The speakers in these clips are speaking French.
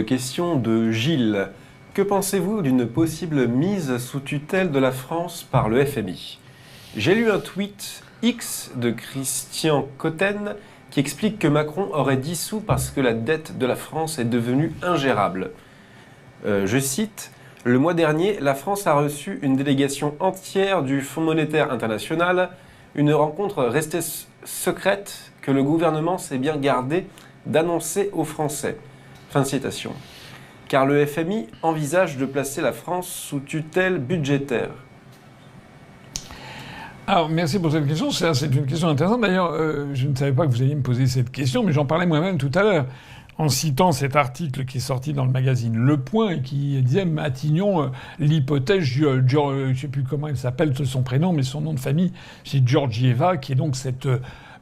Question de Gilles. Que pensez-vous d'une possible mise sous tutelle de la France par le FMI? J'ai lu un tweet X de Christian Cotten qui explique que Macron aurait dissous parce que la dette de la France est devenue ingérable. Je cite, « Le mois dernier, la France a reçu une délégation entière du Fonds monétaire international, une rencontre restée secrète que le gouvernement s'est bien gardé d'annoncer aux Français. » Fin de citation. Car le FMI envisage de placer la France sous tutelle budgétaire. Alors, merci pour cette question. C'est une question intéressante. D'ailleurs, je ne savais pas que vous alliez me poser cette question, mais j'en parlais moi-même tout à l'heure, en citant cet article qui est sorti dans le magazine Le Point et qui disait Matignon, l'hypothèse, je ne sais plus comment elle s'appelle, son prénom, mais son nom de famille, c'est Georgieva, qui est donc cette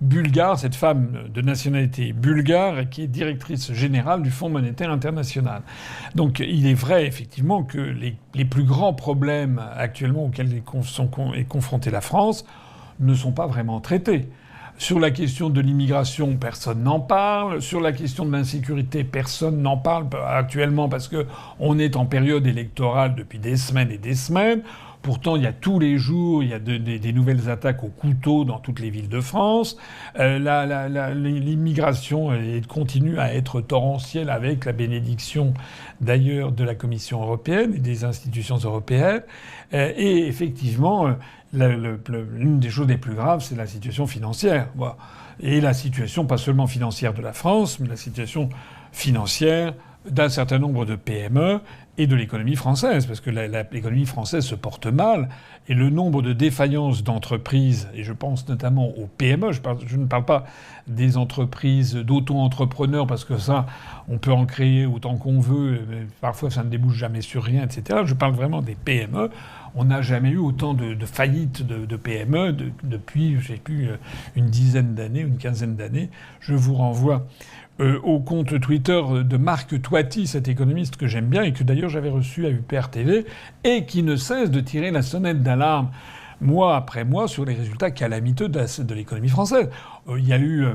Bulgare, cette femme de nationalité bulgare et qui est directrice générale du Fonds monétaire international. Donc il est vrai effectivement que les plus grands problèmes actuellement auxquels est confrontée la France ne sont pas vraiment traités. Sur la question de l'immigration, personne n'en parle. Sur la question de l'insécurité, personne n'en parle actuellement parce que on est en période électorale depuis des semaines et des semaines. Pourtant, il y a tous les jours, il y a des nouvelles attaques au couteau dans toutes les villes de France. L'immigration continue à être torrentielle avec la bénédiction d'ailleurs de la Commission européenne et des institutions européennes. Et effectivement, l'une des choses les plus graves, c'est la situation financière. Voilà. Et la situation, pas seulement financière de la France, mais la situation financière d'un certain nombre de PME et de l'économie française, parce que l'économie française se porte mal, et le nombre de défaillances d'entreprises, et je pense notamment aux PME, je ne parle pas des entreprises d'auto-entrepreneurs, parce que ça, on peut en créer autant qu'on veut, mais parfois ça ne débouche jamais sur rien, etc. Je parle vraiment des PME. On n'a jamais eu autant de faillites de PME depuis, je sais plus, une dizaine d'années, une quinzaine d'années. Je vous renvoie au compte Twitter de Marc Toiti, cet économiste que j'aime bien et que d'ailleurs j'avais reçu à UPR TV et qui ne cesse de tirer la sonnette d'alarme mois après mois sur les résultats calamiteux de l'économie française. Il y a eu,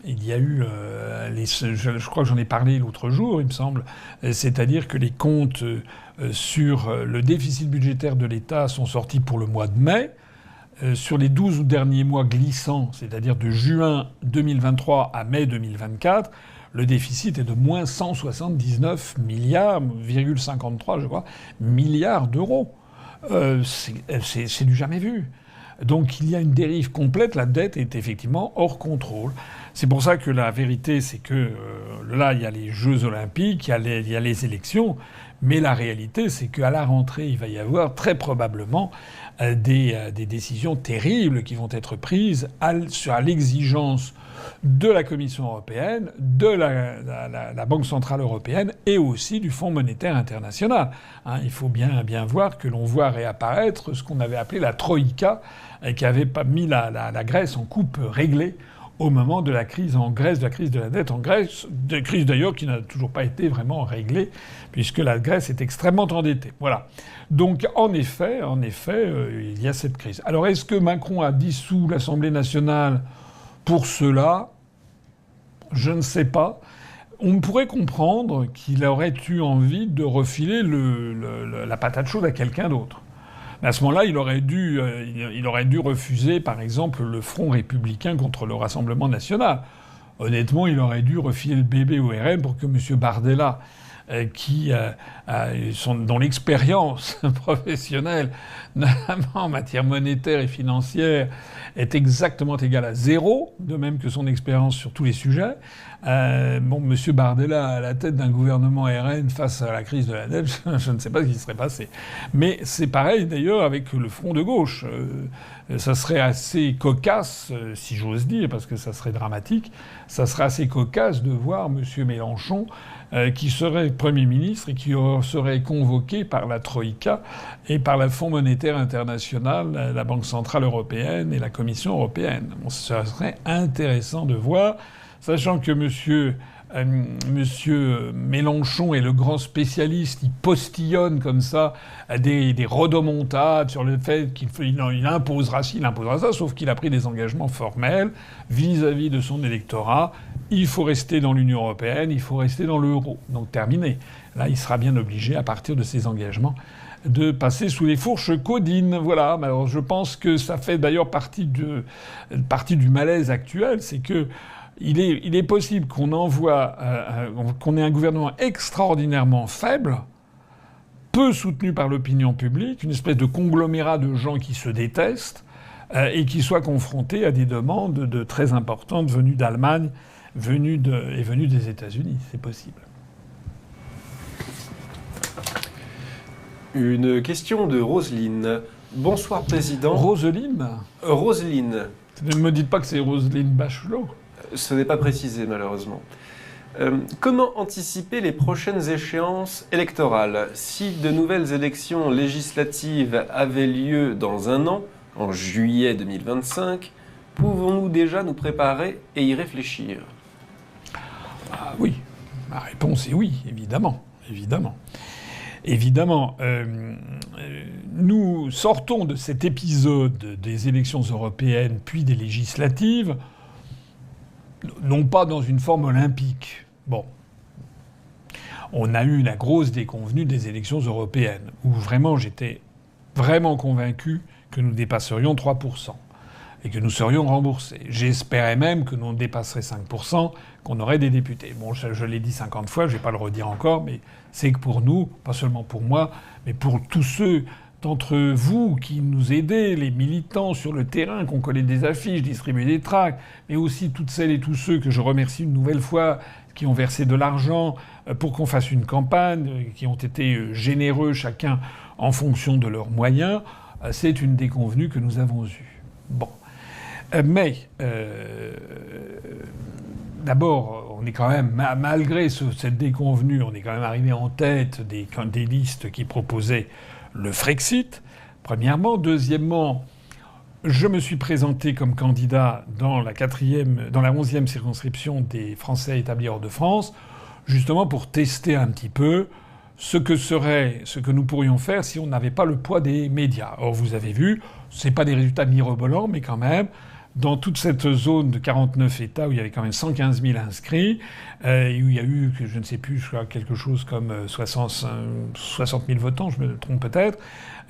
je crois que j'en ai parlé l'autre jour, il me semble, c'est-à-dire que les comptes sur le déficit budgétaire de l'État sont sortis pour le mois de mai. Sur les 12 derniers mois glissants, c'est-à-dire de juin 2023 à mai 2024, le déficit est de moins 179 milliards, 53, je crois, milliards d'euros. C'est du jamais vu. Donc il y a une dérive complète, la dette est effectivement hors contrôle. C'est pour ça que la vérité, c'est que là, il y a les Jeux Olympiques, il y a les élections, mais la réalité, c'est qu'à la rentrée, il va y avoir très probablement des décisions terribles qui vont être prises à l'exigence de la Commission européenne, de la Banque centrale européenne et aussi du Fonds monétaire international. Hein, il faut bien voir que l'on voit réapparaître ce qu'on avait appelé la Troïka, qui avait pas mis la Grèce en coupe réglée au moment de la crise en Grèce, de la crise de la dette en Grèce, de crise d'ailleurs qui n'a toujours pas été vraiment réglée, puisque la Grèce est extrêmement endettée. Voilà. Donc en effet, il y a cette crise. Alors est-ce que Macron a dissous l'Assemblée nationale pour cela? Je ne sais pas. On pourrait comprendre qu'il aurait eu envie de refiler la patate chaude à quelqu'un d'autre. À ce moment-là, il aurait dû refuser, par exemple, le Front républicain contre le Rassemblement national. Honnêtement, il aurait dû refiler le bébé au RN pour que M. Bardella, dont l'expérience professionnelle, notamment en matière monétaire et financière, est exactement égale à zéro, de même que son expérience sur tous les sujets. M. Bardella à la tête d'un gouvernement RN face à la crise de la dette, je ne sais pas ce qui serait passé. Mais c'est pareil d'ailleurs avec le Front de gauche. Ça serait assez cocasse, si j'ose dire, parce que ça serait dramatique, ça serait assez cocasse de voir M. Mélenchon qui serait Premier ministre et qui serait convoqué par la Troïka et par le Fonds monétaire international, la Banque centrale européenne et la Commission européenne. Bon, ça serait intéressant de voir, sachant que Monsieur Mélenchon est le grand spécialiste, il postillonne comme ça des rodomontades sur le fait qu'il imposera ci, il imposera ça, sauf qu'il a pris des engagements formels vis-à-vis de son électorat il faut rester dans l'Union européenne, il faut rester dans l'euro. Donc terminé. Là, il sera bien obligé, à partir de ses engagements, de passer sous les fourches caudines. Voilà. Alors je pense que ça fait d'ailleurs partie du malaise actuel, c'est que il est possible qu'on qu'on ait un gouvernement extraordinairement faible, peu soutenu par l'opinion publique, une espèce de conglomérat de gens qui se détestent et qui soit confronté à des demandes très importantes venues d'Allemagne, venues des États-Unis. C'est possible. Une question de Roselyne. Bonsoir, Président. Roselyne ? Roselyne. Ne me dites pas que c'est Roselyne Bachelot. Ce n'est pas précisé, malheureusement. Comment anticiper les prochaines échéances électorales ? Si de nouvelles élections législatives avaient lieu dans un an, en juillet 2025, pouvons-nous déjà nous préparer et y réfléchir ? Ah oui, ma réponse est oui, évidemment. Évidemment, nous sortons de cet épisode des élections européennes puis des législatives, non pas dans une forme olympique. Bon. On a eu la grosse déconvenue des élections européennes, où vraiment j'étais vraiment convaincu que nous dépasserions 3% et que nous serions remboursés. J'espérais même que nous dépasserait 5%, qu'on aurait des députés. Bon, je l'ai dit 50 fois, je ne vais pas le redire encore, mais c'est que pour nous, pas seulement pour moi, mais pour tous ceux d'entre vous qui nous aidaient, les militants sur le terrain, qui ont collé des affiches, distribué des tracts, mais aussi toutes celles et tous ceux que je remercie une nouvelle fois, qui ont versé de l'argent pour qu'on fasse une campagne, qui ont été généreux chacun en fonction de leurs moyens, c'est une déconvenue que nous avons eue. Bon. Mais d'abord, on est quand même, malgré cette déconvenue, on est quand même arrivé en tête des listes qui proposaient le Frexit, premièrement. Deuxièmement, je me suis présenté comme candidat dans la 11e circonscription des Français établis hors de France, justement pour tester un petit peu ce que nous pourrions faire si on n'avait pas le poids des médias. Or, vous avez vu, c'est pas des résultats mirobolants, mais quand même, dans toute cette zone de 49 États où il y avait quand même 115 000 inscrits, où il y a eu, je ne sais plus, je crois quelque chose comme 60 000 votants, je me trompe peut-être,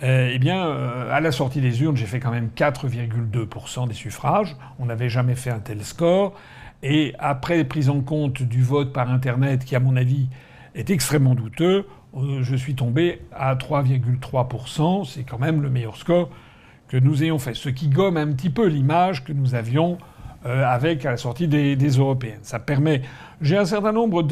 eh bien, à la sortie des urnes, j'ai fait quand même 4,2% des suffrages. On n'avait jamais fait un tel score. Et après prise en compte du vote par Internet, qui, à mon avis, est extrêmement douteux, je suis tombé à 3,3%. C'est quand même le meilleur score que nous ayons fait. Ce qui gomme un petit peu l'image que nous avions avec à la sortie des européennes. Ça permet... J'ai un certain nombre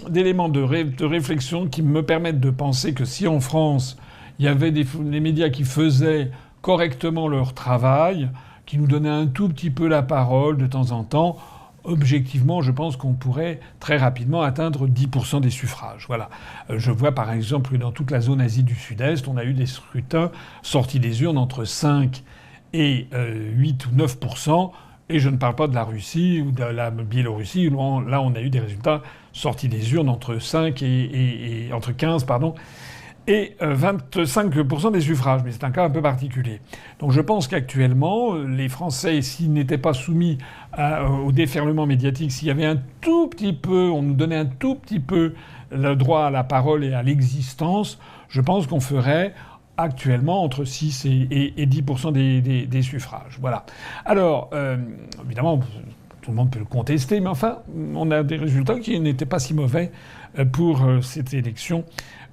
d'éléments de réflexion qui me permettent de penser que si en France, il y avait les médias qui faisaient correctement leur travail, qui nous donnaient un tout petit peu la parole de temps en temps, objectivement, je pense qu'on pourrait très rapidement atteindre 10% des suffrages. Voilà. Je vois par exemple que dans toute la zone Asie du Sud-Est, on a eu des scrutins sortis des urnes entre 5 et 8 ou 9%. Et je ne parle pas de la Russie ou de la Biélorussie, où là on a eu des résultats sortis des urnes entre 5 et entre 15, et 25% des suffrages. Mais c'est un cas un peu particulier. Donc je pense qu'actuellement, les Français, s'ils n'étaient pas soumis au déferlement médiatique, s'il y avait un tout petit peu, on nous donnait un tout petit peu le droit à la parole et à l'existence, je pense qu'on ferait actuellement entre 6 et 10% des suffrages. Voilà. Alors, évidemment, tout le monde peut le contester, mais enfin, on a des résultats qui n'étaient pas si mauvais pour cette élection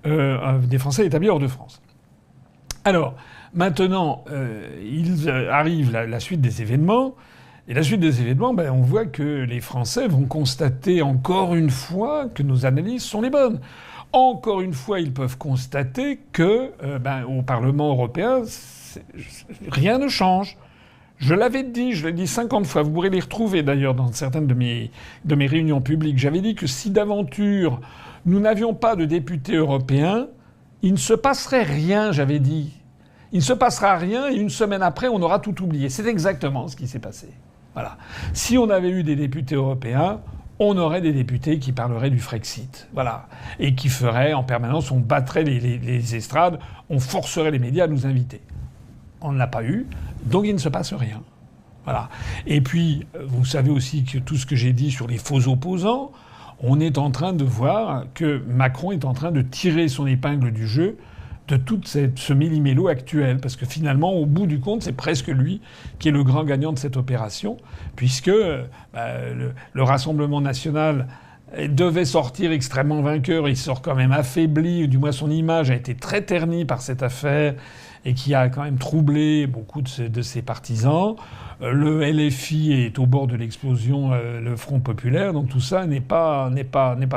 des Français établis hors de France. Alors, maintenant, il arrive la suite des événements. Et la suite des événements, on voit que les Français vont constater encore une fois que nos analyses sont les bonnes. Encore une fois, ils peuvent constater que, au Parlement européen, rien ne change. Je l'avais dit, je l'ai dit 50 fois. Vous pourrez les retrouver d'ailleurs dans certaines de mes réunions publiques. J'avais dit que si d'aventure nous n'avions pas de députés européens, il ne se passerait rien, j'avais dit. Il ne se passera rien et une semaine après, on aura tout oublié. C'est exactement ce qui s'est passé. Voilà. Si on avait eu des députés européens, on aurait des députés qui parleraient du Frexit. Voilà. Et qui feraient en permanence, on battrait les estrades, on forcerait les médias à nous inviter. On ne l'a pas eu, donc il ne se passe rien. Voilà. Et puis, vous savez aussi que tout ce que j'ai dit sur les faux opposants, on est en train de voir que Macron est en train de tirer son épingle du jeu de tout ce méli-mélo actuel. Parce que finalement, au bout du compte, c'est presque lui qui est le grand gagnant de cette opération, puisque le Rassemblement national devait sortir extrêmement vainqueur. Il sort quand même affaibli, ou du moins son image a été très ternie par cette affaire, et qui a quand même troublé beaucoup de ses partisans. Le LFI est au bord de l'explosion, le Front populaire, donc tout ça n'est pas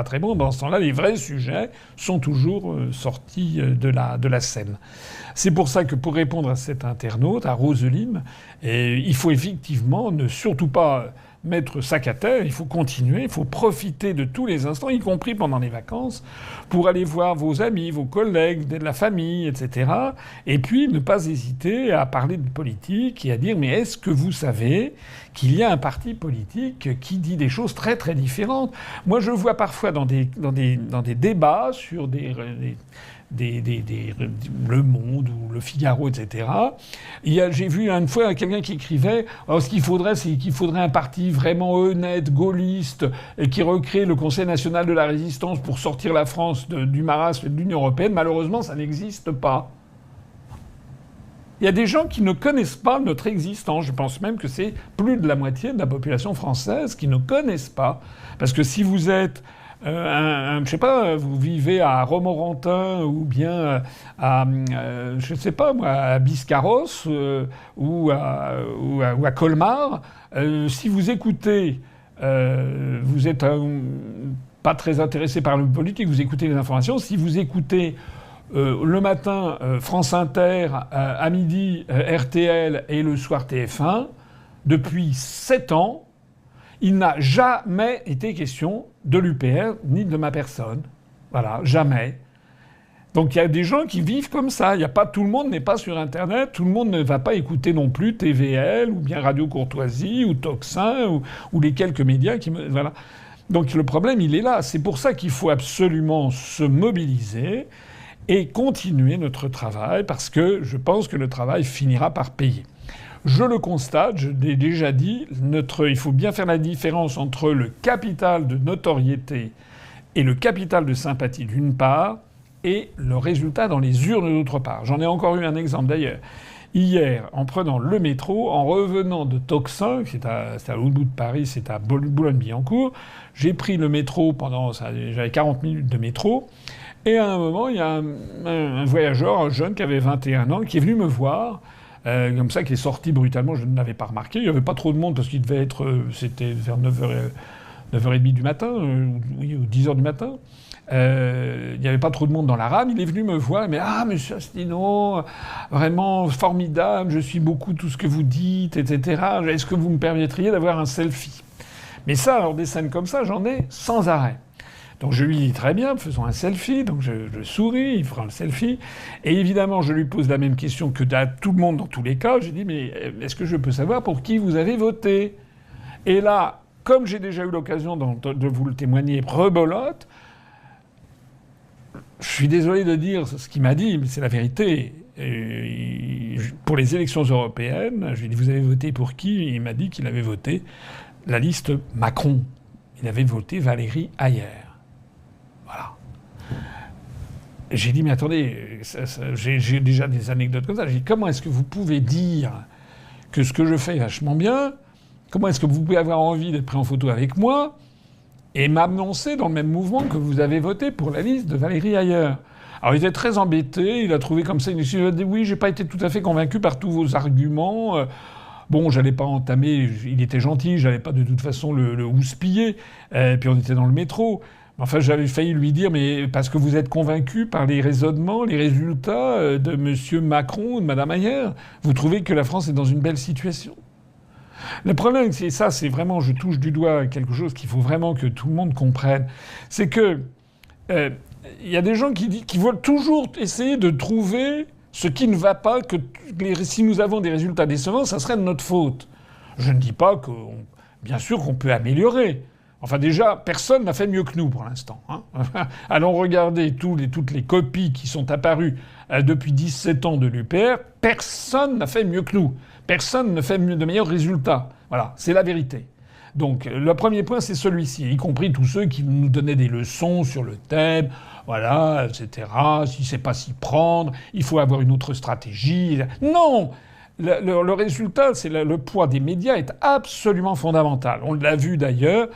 très bon. Dans ce temps-là, les vrais sujets sont toujours sortis de la scène. C'est pour ça que, pour répondre à cet internaute, à Roselyne, il faut effectivement ne surtout pas mettre sac à terre, il faut continuer, il faut profiter de tous les instants, y compris pendant les vacances, pour aller voir vos amis, vos collègues, de la famille, etc. Et puis ne pas hésiter à parler de politique et à dire « mais est-ce que vous savez qu'il y a un parti politique qui dit des choses très très différentes ?» Moi je vois parfois dans des débats sur Le Monde ou Le Figaro, etc. J'ai vu une fois quelqu'un qui écrivait ce qu'il faudrait, c'est qu'il faudrait un parti vraiment honnête, gaulliste, et qui recrée le Conseil national de la résistance pour sortir la France du marasme de l'Union européenne. Malheureusement, ça n'existe pas. Il y a des gens qui ne connaissent pas notre existence. Je pense même que c'est plus de la moitié de la population française qui ne connaissent pas. Parce que si vous êtes je sais pas, vous vivez à Romorantin ou bien je sais pas moi, à Biscarrosse ou à Colmar, si vous écoutez, vous êtes pas très intéressé par le politique, vous écoutez les informations. Si vous écoutez le matin France Inter, à midi RTL et le soir TF1, depuis 7 ans, il n'a jamais été question de l'UPR ni de ma personne. Voilà, jamais. Donc il y a des gens qui vivent comme ça. Tout le monde n'est pas sur Internet, tout le monde ne va pas écouter non plus TVL ou bien Radio Courtoisie ou Tocsin ou les quelques médias qui... Voilà. Donc le problème, il est là. C'est pour ça qu'il faut absolument se mobiliser et continuer notre travail, parce que je pense que le travail finira par payer. Je le constate, je l'ai déjà dit, il faut bien faire la différence entre le capital de notoriété et le capital de sympathie d'une part, et le résultat dans les urnes d'autre part. J'en ai encore eu un exemple d'ailleurs. Hier, en prenant le métro, en revenant de Tocsin, c'est à l'autre bout de Paris, c'est à Boulogne-Billancourt, j'ai pris le métro j'avais 40 minutes de métro, et à un moment, il y a un voyageur, un jeune qui avait 21 ans, qui est venu me voir, comme ça, qui est sorti brutalement, je ne l'avais pas remarqué. Il n'y avait pas trop de monde parce qu'il devait être... c'était vers 9h30 du matin, ou 10h du matin. Il n'y avait pas trop de monde dans la rame. Il est venu me voir, mais « Ah, monsieur Asselineau, vraiment formidable, je suis beaucoup tout ce que vous dites, etc. Est-ce que vous me permettriez d'avoir un selfie ?» Mais ça, alors des scènes comme ça, j'en ai sans arrêt. Donc je lui dis très bien, faisons un selfie. Donc je souris, il fera le selfie. Et évidemment, je lui pose la même question que à tout le monde dans tous les cas. J'ai dit, mais est-ce que je peux savoir pour qui vous avez voté ? Et là, comme j'ai déjà eu l'occasion de vous le témoigner, rebolote, je suis désolé de dire ce qu'il m'a dit, mais c'est la vérité. Pour les élections européennes, je lui ai dit, vous avez voté pour qui ? Il m'a dit qu'il avait voté la liste Macron. Il avait voté Valérie Hayer. Voilà. J'ai dit, mais attendez, j'ai déjà des anecdotes comme ça. J'ai dit, comment est-ce que vous pouvez dire que ce que je fais est vachement bien ? Comment est-ce que vous pouvez avoir envie d'être pris en photo avec moi et m'annoncer dans le même mouvement que vous avez voté pour la liste de Valérie Hayer ? Alors il était très embêté, il a trouvé comme ça, il a dit, oui, j'ai pas été tout à fait convaincu par tous vos arguments. Bon, j'allais pas entamer, il était gentil, j'allais pas de toute façon le houspiller, puis on était dans le métro. Enfin, j'avais failli lui dire, mais parce que vous êtes convaincu par les raisonnements, les résultats de M. Macron ou de Mme Hayer, vous trouvez que la France est dans une belle situation ? Le problème, c'est ça, c'est vraiment, je touche du doigt quelque chose qu'il faut vraiment que tout le monde comprenne. C'est que y a des gens qui veulent toujours essayer de trouver ce qui ne va pas, que si nous avons des résultats décevants, ça serait de notre faute. Je ne dis pas bien sûr qu'on peut améliorer. Enfin déjà, personne n'a fait mieux que nous pour l'instant. Hein. Allons regarder toutes les copies qui sont apparues depuis 17 ans de l'UPR. Personne n'a fait mieux que nous. Personne ne fait de meilleurs résultats. Voilà, c'est la vérité. Donc le premier point, c'est celui-ci, y compris tous ceux qui nous donnaient des leçons sur le thème, voilà, etc. Si c'est pas s'y prendre, il faut avoir une autre stratégie. Non! Le résultat, c'est le poids des médias est absolument fondamental. On l'a vu d'ailleurs.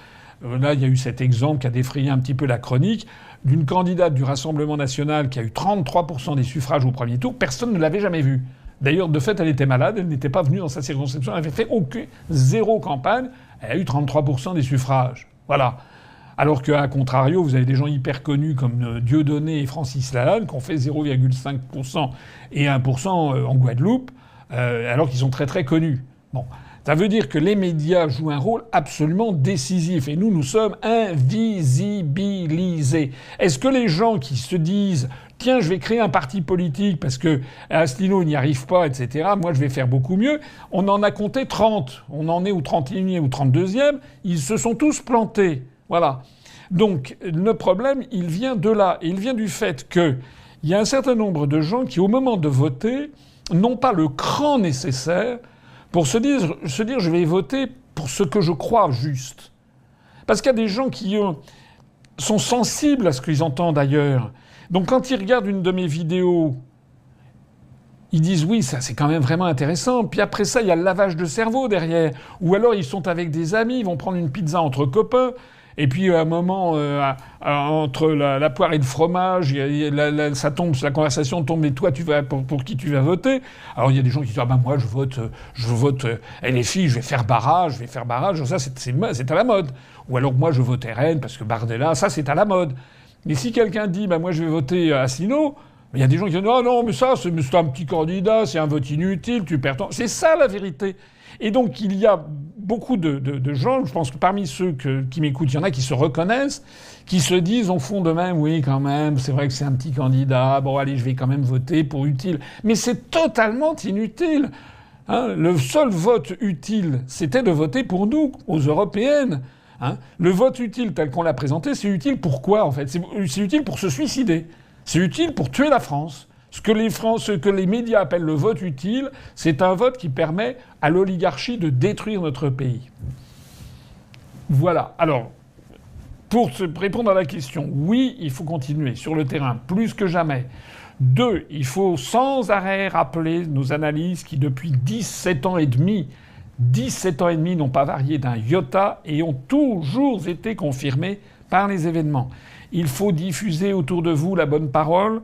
Là, il y a eu cet exemple qui a défrayé un petit peu la chronique d'une candidate du Rassemblement national qui a eu 33% des suffrages au premier tour. Personne ne l'avait jamais vue. D'ailleurs, de fait, elle était malade, elle n'était pas venue dans sa circonscription, elle avait fait zéro campagne, elle a eu 33% des suffrages. Voilà. Alors qu'à contrario, vous avez des gens hyper connus comme Dieudonné et Francis Lalanne qui ont fait 0,5% et 1% en Guadeloupe, alors qu'ils sont très très connus. Bon. Ça veut dire que les médias jouent un rôle absolument décisif. Et nous sommes invisibilisés. Est-ce que les gens qui se disent « Tiens, je vais créer un parti politique parce que Asselineau n'y arrive pas, etc. Moi, je vais faire beaucoup mieux », on en a compté 30. On en est au 31e ou 32e. Ils se sont tous plantés. Voilà. Donc, le problème, il vient de là. Et il vient du fait qu'il y a un certain nombre de gens qui, au moment de voter, n'ont pas le cran nécessaire pour se dire je vais voter pour ce que je crois juste. Parce qu'il y a des gens qui sont sensibles à ce qu'ils entendent ailleurs. Donc quand ils regardent une de mes vidéos, ils disent oui, ça c'est quand même vraiment intéressant. Puis après ça, il y a le lavage de cerveau derrière. Ou alors ils sont avec des amis, ils vont prendre une pizza entre copains. Et puis à un moment, entre la poire et le fromage, ça tombe, la conversation tombe. Mais toi, tu vas pour qui tu vas voter? Alors il y a des gens qui disent moi je vote LFI, je vais faire barrage. Ça c'est à la mode. Ou alors moi je vote RN parce que Bardella, ça c'est à la mode. Mais si quelqu'un dit moi je vais voter Asselineau, il y a des gens qui disent non mais ça c'est un petit candidat, c'est un vote inutile, tu perds ton. C'est ça la vérité. Et donc, il y a beaucoup de gens, je pense que parmi ceux qui m'écoutent, il y en a qui se reconnaissent, qui se disent au fond d'eux-mêmes, oui, quand même, c'est vrai que c'est un petit candidat, bon, allez, je vais quand même voter pour utile. Mais c'est totalement inutile. Hein, le seul vote utile, c'était de voter pour nous, aux européennes. Hein. Le vote utile tel qu'on l'a présenté, c'est utile pour quoi, en fait? C'est utile pour se suicider. C'est utile pour tuer la France. Ce que les médias appellent le vote utile, c'est un vote qui permet à l'oligarchie de détruire notre pays. Voilà. Alors, pour répondre à la question, oui, il faut continuer sur le terrain, plus que jamais. 2, il faut sans arrêt rappeler nos analyses qui, depuis 17 ans et demi, n'ont pas varié d'un iota et ont toujours été confirmées par les événements. Il faut diffuser autour de vous la bonne parole,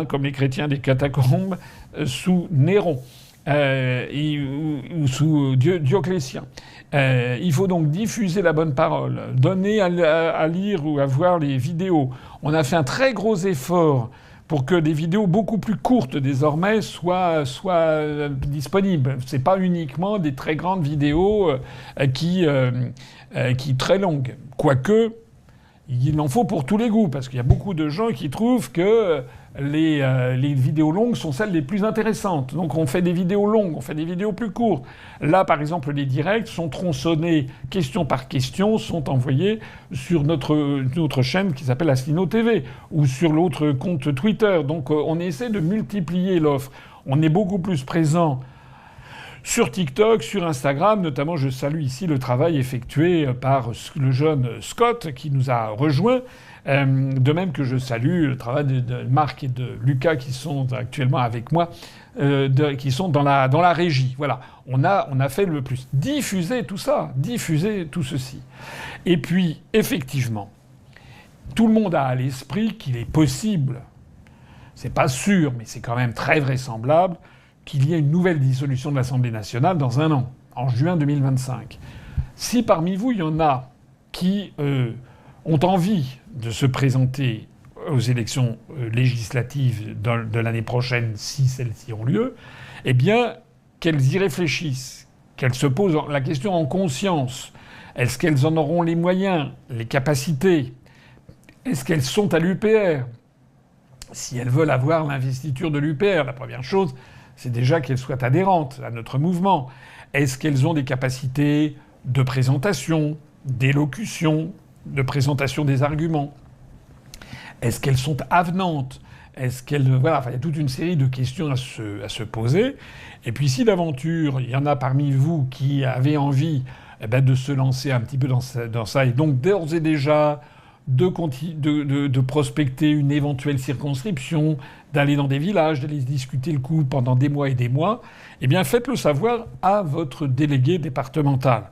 comme les chrétiens des catacombes, sous Néron ou sous Dioclétien. Il faut donc diffuser la bonne parole, donner à lire ou à voir les vidéos. On a fait un très gros effort pour que des vidéos beaucoup plus courtes désormais soient disponibles. C'est pas uniquement des très grandes vidéos qui très longues. Quoique, il en faut pour tous les goûts, parce qu'il y a beaucoup de gens qui trouvent que les vidéos longues sont celles les plus intéressantes. Donc on fait des vidéos longues, on fait des vidéos plus courtes. Là, par exemple, les directs sont tronçonnés question par question, sont envoyés sur notre chaîne qui s'appelle Asselineau TV, ou sur l'autre compte Twitter. Donc on essaie de multiplier l'offre. On est beaucoup plus présent sur TikTok, sur Instagram, notamment je salue ici le travail effectué par le jeune Scott qui nous a rejoints, de même que je salue le travail de Marc et de Lucas qui sont actuellement avec moi, qui sont dans la régie. Voilà, on a fait le plus. Diffuser tout ça, diffuser tout ceci. Et puis, effectivement, tout le monde a à l'esprit qu'il est possible, c'est pas sûr, mais c'est quand même très vraisemblable, qu'il y ait une nouvelle dissolution de l'Assemblée nationale dans un an, en juin 2025. Si parmi vous, il y en a qui ont envie de se présenter aux élections législatives de l'année prochaine, si celles-ci ont lieu, eh bien, qu'elles y réfléchissent, qu'elles se posent la question en conscience. Est-ce qu'elles en auront les moyens, les capacités? Est-ce qu'elles sont à l'UPR? Si elles veulent avoir l'investiture de l'UPR, la première chose, c'est déjà qu'elles soient adhérentes à notre mouvement. Est-ce qu'elles ont des capacités de présentation, d'élocution, de présentation des arguments? Est-ce qu'elles sont avenantes? Est-ce qu'elles... Voilà, enfin, il y a toute une série de questions à se poser. Et puis si d'aventure, il y en a parmi vous qui avaient envie de se lancer un petit peu dans ça et donc d'ores et déjà de prospecter une éventuelle circonscription, d'aller dans des villages, d'aller discuter le coup pendant des mois et des mois, eh bien faites-le savoir à votre délégué départemental.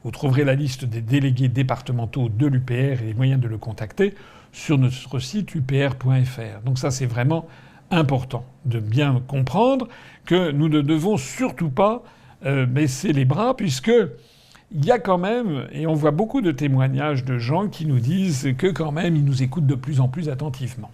Vous trouverez la liste des délégués départementaux de l'UPR et les moyens de le contacter sur notre site upr.fr. Donc ça, c'est vraiment important de bien comprendre que nous ne devons surtout pas baisser les bras, puisque il y a quand même, et on voit beaucoup de témoignages de gens qui nous disent que quand même ils nous écoutent de plus en plus attentivement.